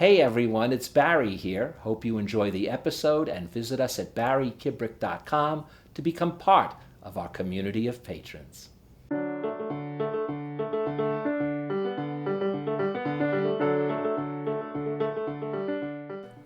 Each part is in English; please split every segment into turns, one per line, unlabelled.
Hey everyone, it's Barry here. Hope you enjoy the episode and visit us at barrykibrick.com to become part of our community of patrons.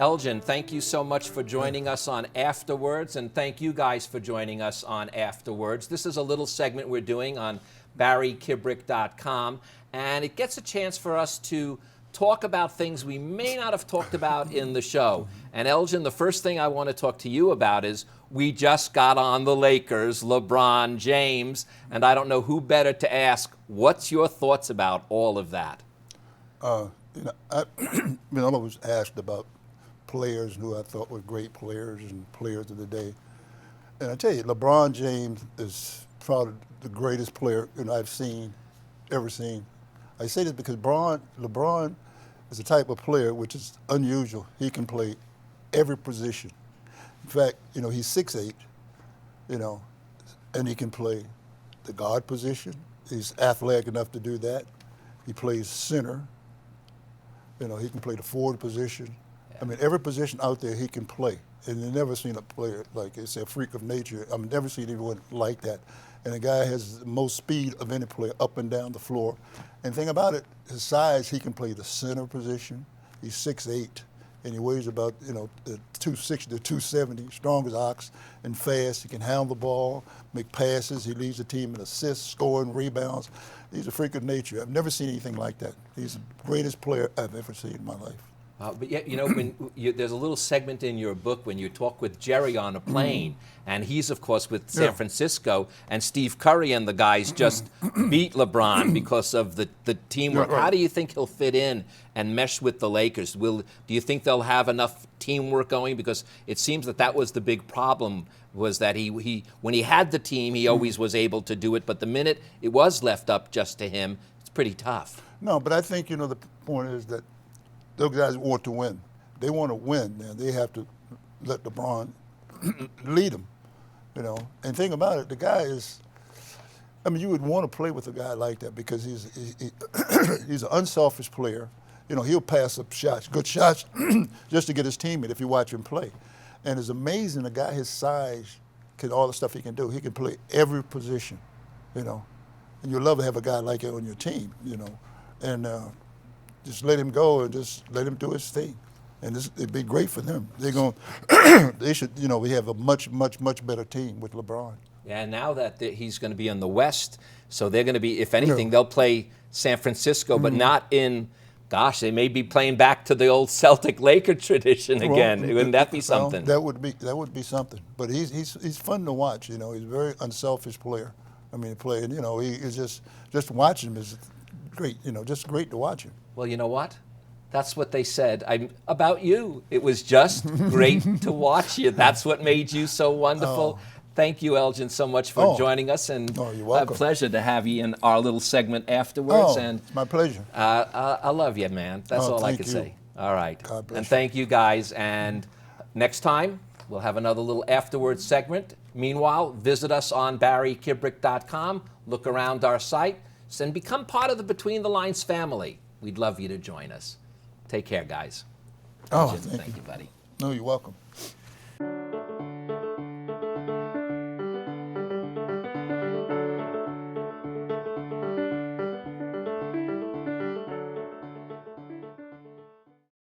Elgin, thank you so much for joining us on Afterwards, and thank you guys for joining us on Afterwards. This is a little segment we're doing on barrykibrick.com, and it gets a chance for us to talk about things we may not have talked about in the show. And Elgin, the first thing I want to talk to you about is we just got on the Lakers, LeBron James, and I don't know who better to ask, what's your thoughts about all of that?
I'm always asked about players who I thought were great players and players of the day. And I tell you, LeBron James is probably the greatest player I've ever seen. I say this because LeBron is the type of player which is unusual. He can play every position. In fact, he's 6'8", and he can play the guard position. He's athletic enough to do that. He plays center. He can play the forward position. I mean, every position out there he can play. And you've never seen a player like it's a freak of nature. I've never seen anyone like that. And the guy has the most speed of any player up and down the floor. And the thing about it, his size, he can play the center position. He's 6'8", and he weighs about 260 to 270, strong as ox and fast. He can handle the ball, make passes. He leads the team in assists, scoring, rebounds. He's a freak of nature. I've never seen anything like that. He's the greatest player I've ever seen in my life.
But yet, there's a little segment in your book when you talk with Jerry on a plane, and he's, of course, with San Francisco, and Steve Curry and the guys just beat LeBron because of the teamwork.
Right.
How do you think he'll fit in and mesh with the Lakers? Do you think they'll have enough teamwork going? Because it seems that was the big problem, was that he when he had the team, he always was able to do it, but the minute it was left up just to him, it's pretty tough.
No, but I think, the point is that those guys want to win. They want to win, and they have to let LeBron lead them, And think about it, the guy is, you would want to play with a guy like that because he's an unselfish player. He'll pass up shots, good shots, just to get his teammate if you watch him play. And it's amazing, a guy his size, all the stuff he can do. He can play every position, And you'd love to have a guy like that on your team, And just let him go and just let him do his thing. And it'd be great for them. They should, we have a much, much, much better team with LeBron.
Yeah, and now that he's going to be in the West, so they're going to be, if anything, they'll play San Francisco, but not in, they may be playing back to the old Celtic Laker tradition again. Wouldn't that be something?
That would be something. But he's fun to watch, He's a very unselfish player. He's just watching him is great, just great to watch him.
Well, you know what? That's what they said about you. It was just great to watch you. That's what made you so wonderful. Thank you, Elgin, so much for joining us, and
you're welcome.
A pleasure to have you in our little segment afterwards.
And it's my pleasure.
I love you, man. That's all I can say. All right.
God bless
and
you.
thank you, guys. And next time, we'll have another little afterwards segment. Meanwhile, visit us on barrykibrick.com. Look around our site and become part of the Between the Lines family. We'd love you to join us. Take care, guys.
Thank
you, buddy.
No, you're welcome.